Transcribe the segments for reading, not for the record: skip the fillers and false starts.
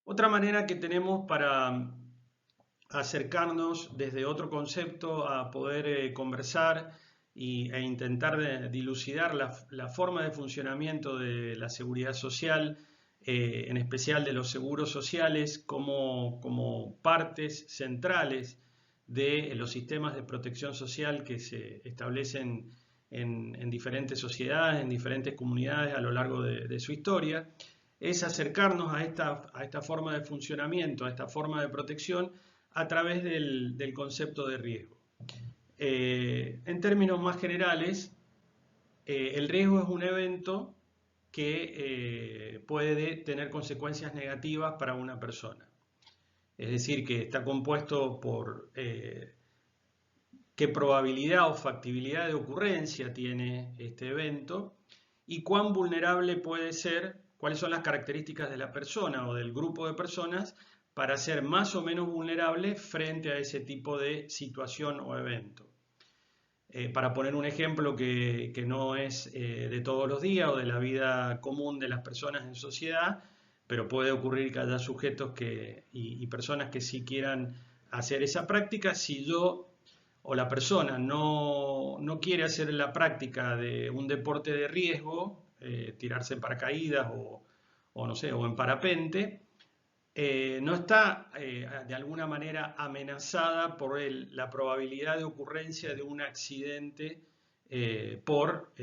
Otra manera que tenemos para acercarnos desde otro concepto a poder conversar e intentar dilucidar la forma de funcionamiento de la seguridad social, en especial de los seguros sociales, como partes centrales de los sistemas de protección social que se establecen en diferentes sociedades, en diferentes comunidades a lo largo de su historia, es acercarnos a esta forma de funcionamiento, a esta forma de protección a través del concepto de riesgo. En términos más generales, el riesgo es un evento que puede tener consecuencias negativas para una persona. Es decir, que está compuesto por qué probabilidad o factibilidad de ocurrencia tiene este evento y cuán vulnerable puede ser, cuáles son las características de la persona o del grupo de personas para ser más o menos vulnerable frente a ese tipo de situación o evento. Para poner un ejemplo que no es de todos los días o de la vida común de las personas en sociedad, pero puede ocurrir que haya sujetos y personas que sí quieran hacer esa práctica. Si yo o la persona no quiere hacer la práctica de un deporte de riesgo, tirarse en paracaídas o no sé, o en parapente, no está de alguna manera amenazada por la probabilidad de ocurrencia de un accidente por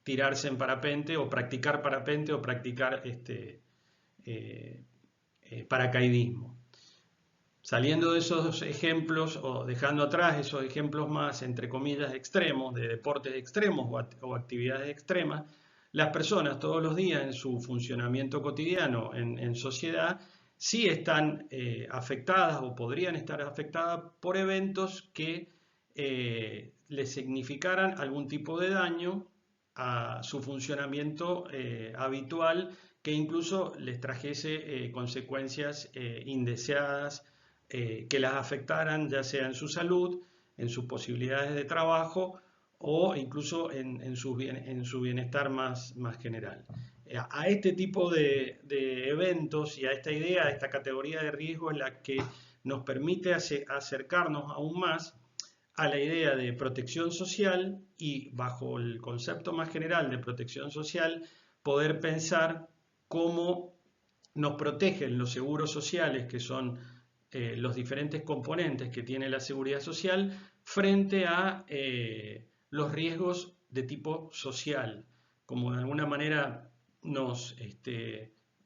tirarse en parapente o practicar paracaidismo. Saliendo de esos ejemplos o dejando atrás esos ejemplos más, entre comillas, extremos, de deportes extremos o actividades extremas, las personas todos los días en su funcionamiento cotidiano en sociedad sí están afectadas o podrían estar afectadas por eventos que les significaran algún tipo de daño a su funcionamiento habitual, que incluso les trajese consecuencias indeseadas que las afectaran ya sea en su salud, en sus posibilidades de trabajo o incluso en su bienestar más general. A este tipo de eventos y a esta idea, a esta categoría de riesgo es la que nos permite acercarnos aún más a la idea de protección social y bajo el concepto más general de protección social poder pensar cómo nos protegen los seguros sociales, que son los diferentes componentes que tiene la seguridad social, frente a los riesgos de tipo social, como de alguna manera nos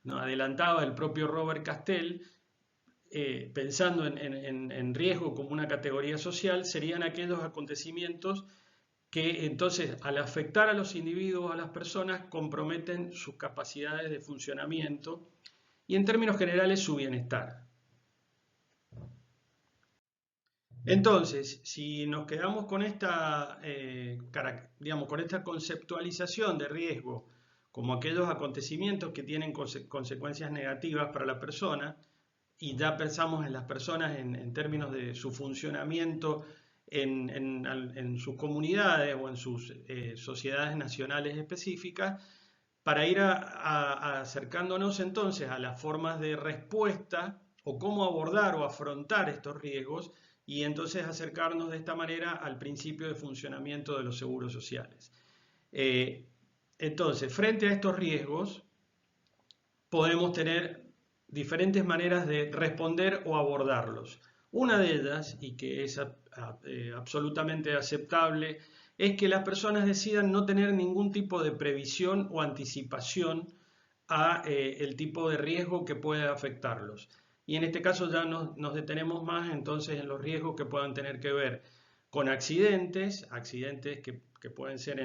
adelantaba el propio Robert Castell. Pensando en riesgo como una categoría social, serían aquellos acontecimientos que entonces al afectar a los individuos, a las personas, comprometen sus capacidades de funcionamiento y en términos generales su bienestar. Entonces, si nos quedamos con digamos, con esta conceptualización de riesgo como aquellos acontecimientos que tienen consecuencias negativas para la persona, y ya pensamos en las personas en términos de su funcionamiento en sus comunidades o en sus sociedades nacionales específicas, para ir acercándonos entonces a las formas de respuesta o cómo abordar o afrontar estos riesgos y entonces acercarnos de esta manera al principio de funcionamiento de los seguros sociales. Entonces, frente a estos riesgos, podemos tener diferentes maneras de responder o abordarlos. Una de ellas, y que es absolutamente aceptable, es que las personas decidan no tener ningún tipo de previsión o anticipación a el tipo de riesgo que puede afectarlos. Y en este caso ya nos detenemos más entonces en los riesgos que puedan tener que ver con accidentes que pueden ser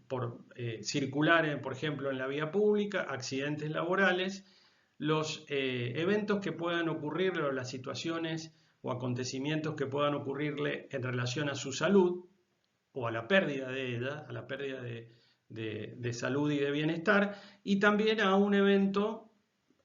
por circular, por ejemplo, en la vía pública, accidentes laborales, los eventos que puedan ocurrirle o las situaciones o acontecimientos que puedan ocurrirle en relación a su salud o a la pérdida de ella, a la pérdida de salud y de bienestar, y también a un evento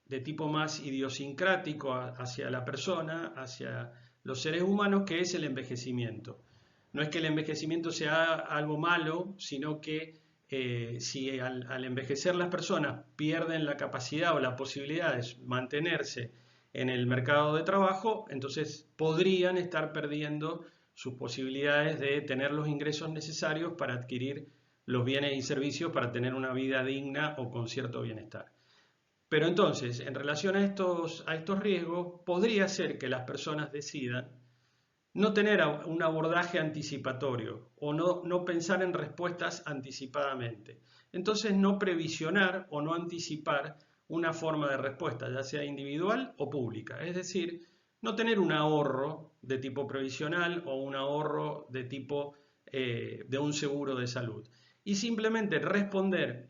de tipo más idiosincrático hacia la persona, hacia los seres humanos, que es el envejecimiento. No es que el envejecimiento sea algo malo, sino que si al envejecer las personas pierden la capacidad o la posibilidad de mantenerse en el mercado de trabajo, entonces podrían estar perdiendo sus posibilidades de tener los ingresos necesarios para adquirir los bienes y servicios para tener una vida digna o con cierto bienestar. Pero entonces, en relación a estos riesgos, podría ser que las personas decidan no tener un abordaje anticipatorio o no pensar en respuestas anticipadamente. Entonces, no previsionar o no anticipar una forma de respuesta, ya sea individual o pública. Es decir, no tener un ahorro de tipo previsional o un ahorro de tipo de un seguro de salud. Y simplemente responder,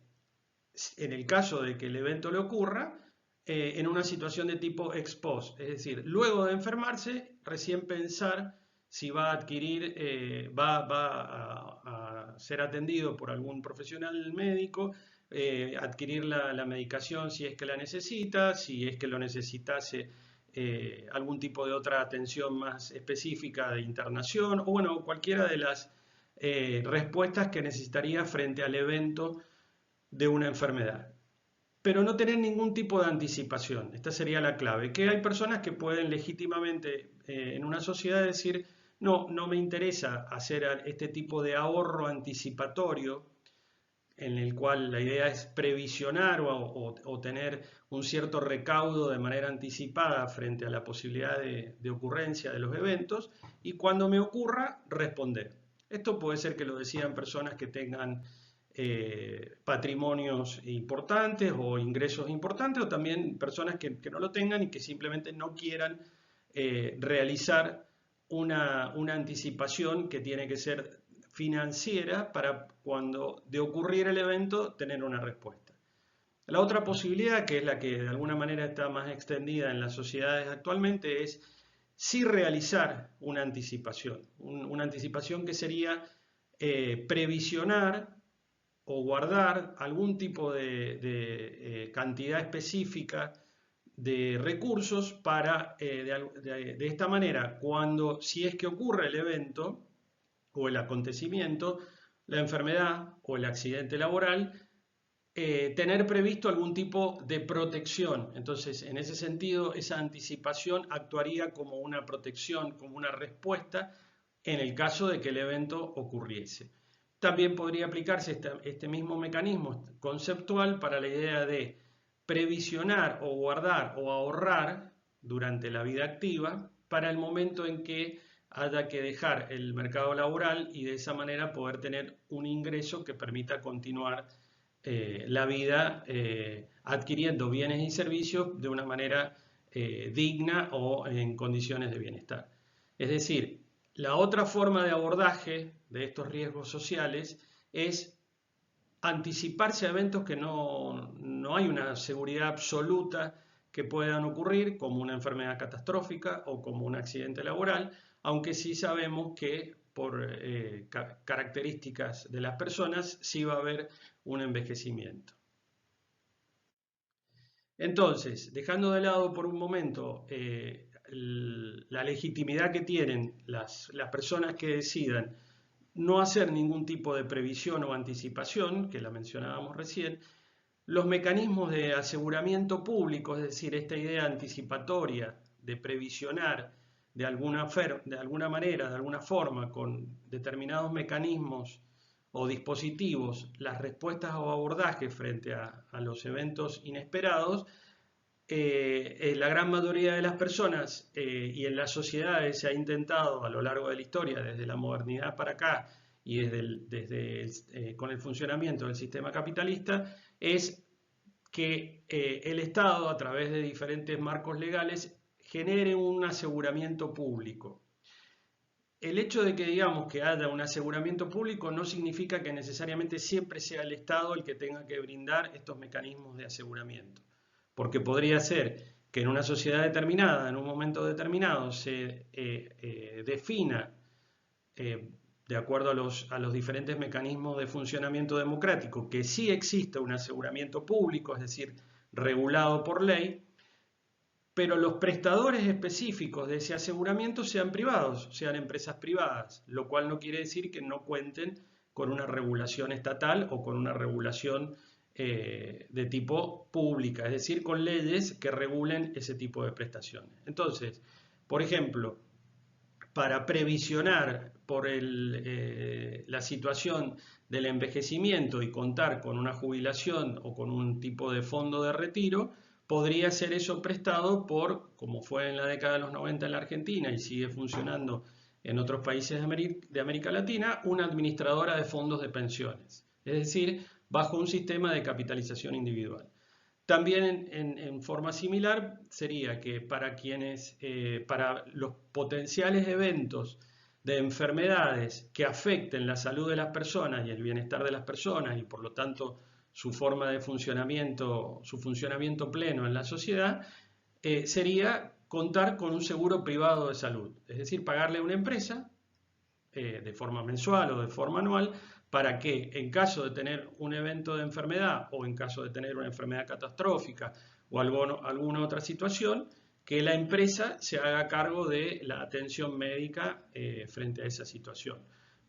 en el caso de que el evento le ocurra, en una situación de tipo ex post, es decir, luego de enfermarse, recién pensar si va a adquirir, a ser atendido por algún profesional médico, adquirir la medicación si es que la necesita, si es que lo necesitase algún tipo de otra atención más específica de internación, o bueno, cualquiera de las respuestas que necesitaría frente al evento de una enfermedad. Pero no tener ningún tipo de anticipación. Esta sería la clave. Que hay personas que pueden legítimamente en una sociedad decir, no me interesa hacer este tipo de ahorro anticipatorio en el cual la idea es previsionar o tener un cierto recaudo de manera anticipada frente a la posibilidad de ocurrencia de los eventos, y cuando me ocurra, responder. Esto puede ser que lo decidan personas que tengan patrimonios importantes o ingresos importantes, o también personas que no lo tengan y que simplemente no quieran realizar una anticipación que tiene que ser financiera para cuando de ocurrir el evento tener una respuesta. La otra posibilidad, que es la que de alguna manera está más extendida en las sociedades actualmente, es sí realizar una anticipación. Una anticipación que sería previsionar o guardar algún tipo de cantidad específica de recursos para, de esta manera, cuando, si es que ocurre el evento o el acontecimiento, la enfermedad o el accidente laboral, tener previsto algún tipo de protección. Entonces, en ese sentido, esa anticipación actuaría como una protección, como una respuesta en el caso de que el evento ocurriese. También podría aplicarse este mismo mecanismo conceptual para la idea de previsionar o guardar o ahorrar durante la vida activa para el momento en que haya que dejar el mercado laboral y de esa manera poder tener un ingreso que permita continuar la vida adquiriendo bienes y servicios de una manera digna o en condiciones de bienestar. Es decir, la otra forma de abordaje de estos riesgos sociales es anticiparse a eventos que no hay una seguridad absoluta que puedan ocurrir, como una enfermedad catastrófica o como un accidente laboral, aunque sí sabemos que por características de las personas sí va a haber un envejecimiento. Entonces, dejando de lado por un momento la legitimidad que tienen las personas que decidan no hacer ningún tipo de previsión o anticipación, que la mencionábamos recién, los mecanismos de aseguramiento público, es decir, esta idea anticipatoria de previsionar de alguna manera, de alguna forma, con determinados mecanismos o dispositivos, las respuestas o abordajes frente a los eventos inesperados, la gran mayoría de las personas y en las sociedades se ha intentado a lo largo de la historia, desde la modernidad para acá y con el funcionamiento del sistema capitalista, es que el Estado, a través de diferentes marcos legales, genere un aseguramiento público. El hecho de que digamos que haya un aseguramiento público no significa que necesariamente siempre sea el Estado el que tenga que brindar estos mecanismos de aseguramiento, porque podría ser que en una sociedad determinada, en un momento determinado, se defina, de acuerdo a los diferentes mecanismos de funcionamiento democrático, que sí existe un aseguramiento público, es decir, regulado por ley, pero los prestadores específicos de ese aseguramiento sean privados, sean empresas privadas, lo cual no quiere decir que no cuenten con una regulación estatal o con una regulación de tipo pública, es decir, con leyes que regulen ese tipo de prestaciones. Entonces, por ejemplo, para previsionar por la situación del envejecimiento y contar con una jubilación o con un tipo de fondo de retiro, podría ser eso prestado por, como fue en la década de los 90 en la Argentina y sigue funcionando en otros países de América Latina, una administradora de fondos de pensiones, es decir, bajo un sistema de capitalización individual. También en forma similar sería que para los potenciales eventos de enfermedades que afecten la salud de las personas y el bienestar de las personas y por lo tanto su forma de funcionamiento, su funcionamiento pleno en la sociedad, sería contar con un seguro privado de salud, es decir, pagarle a una empresa de forma mensual o de forma anual, para que en caso de tener un evento de enfermedad o en caso de tener una enfermedad catastrófica o alguna otra situación, que la empresa se haga cargo de la atención médica frente a esa situación.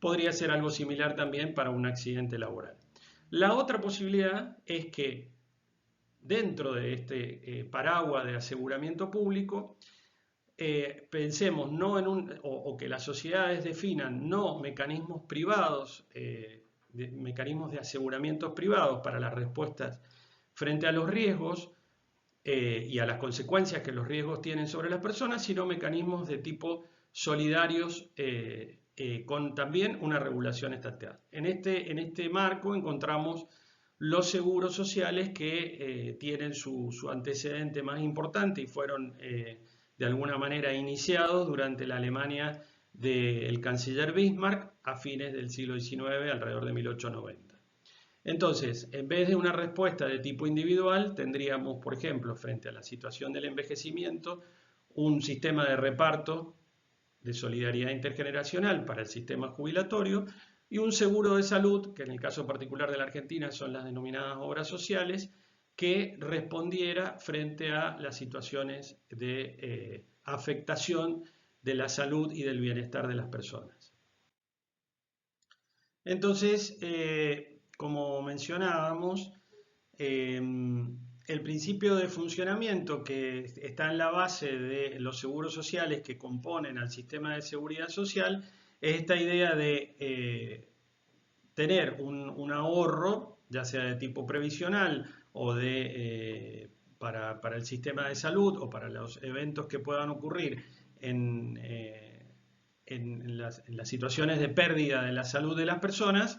Podría ser algo similar también para un accidente laboral. La otra posibilidad es que dentro de este paraguas de aseguramiento público, pensemos no o que las sociedades definan no mecanismos privados, mecanismos de aseguramientos privados para las respuestas frente a los riesgos y a las consecuencias que los riesgos tienen sobre las personas, sino mecanismos de tipo solidarios con también una regulación estatal. En este marco encontramos los seguros sociales que tienen su antecedente más importante y fueron de alguna manera iniciados durante la Alemania del canciller Bismarck a fines del siglo XIX, alrededor de 1890. Entonces, en vez de una respuesta de tipo individual, tendríamos, por ejemplo, frente a la situación del envejecimiento, un sistema de reparto de solidaridad intergeneracional para el sistema jubilatorio y un seguro de salud, que en el caso particular de la Argentina son las denominadas obras sociales, que respondiera frente a las situaciones de afectación de la salud y del bienestar de las personas. Entonces, como mencionábamos, el principio de funcionamiento que está en la base de los seguros sociales que componen al sistema de seguridad social es esta idea de tener un ahorro, ya sea de tipo previsional o para el sistema de salud o para los eventos que puedan ocurrir en las situaciones de pérdida de la salud de las personas,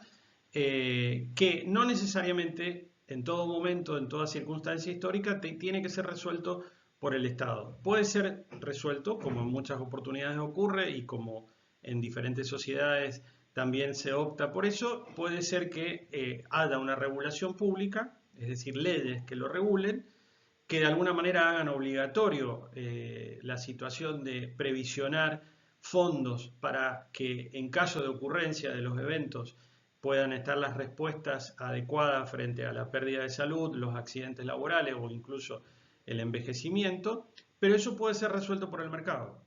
que no necesariamente en todo momento, en toda circunstancia histórica, tiene que ser resuelto por el Estado. Puede ser resuelto, como en muchas oportunidades ocurre y como en diferentes sociedades también se opta por eso, puede ser que haya una regulación pública, es decir, leyes que lo regulen, que de alguna manera hagan obligatorio la situación de previsionar fondos para que en caso de ocurrencia de los eventos puedan estar las respuestas adecuadas frente a la pérdida de salud, los accidentes laborales o incluso el envejecimiento, pero eso puede ser resuelto por el mercado,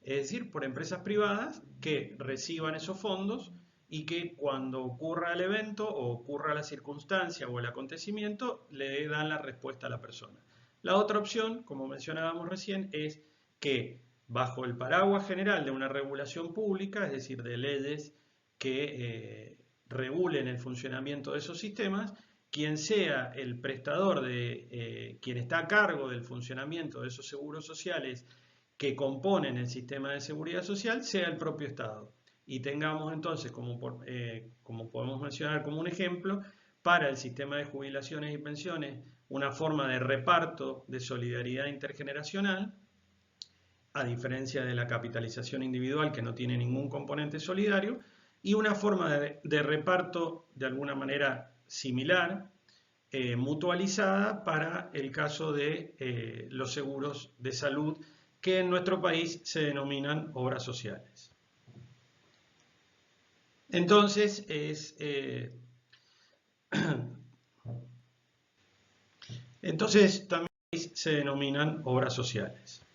es decir, por empresas privadas que reciban esos fondos y que cuando ocurra el evento o ocurra la circunstancia o el acontecimiento le dan la respuesta a la persona. La otra opción, como mencionábamos recién, es que bajo el paraguas general de una regulación pública, es decir, de leyes que regulen el funcionamiento de esos sistemas, quien sea el prestador quien está a cargo del funcionamiento de esos seguros sociales que componen el sistema de seguridad social, sea el propio Estado. Y tengamos entonces, como podemos mencionar como un ejemplo, para el sistema de jubilaciones y pensiones, una forma de reparto de solidaridad intergeneracional, a diferencia de la capitalización individual que no tiene ningún componente solidario, y una forma de reparto de alguna manera similar, mutualizada para el caso de los seguros de salud que en nuestro país se denominan obras sociales. Entonces, también se denominan obras sociales.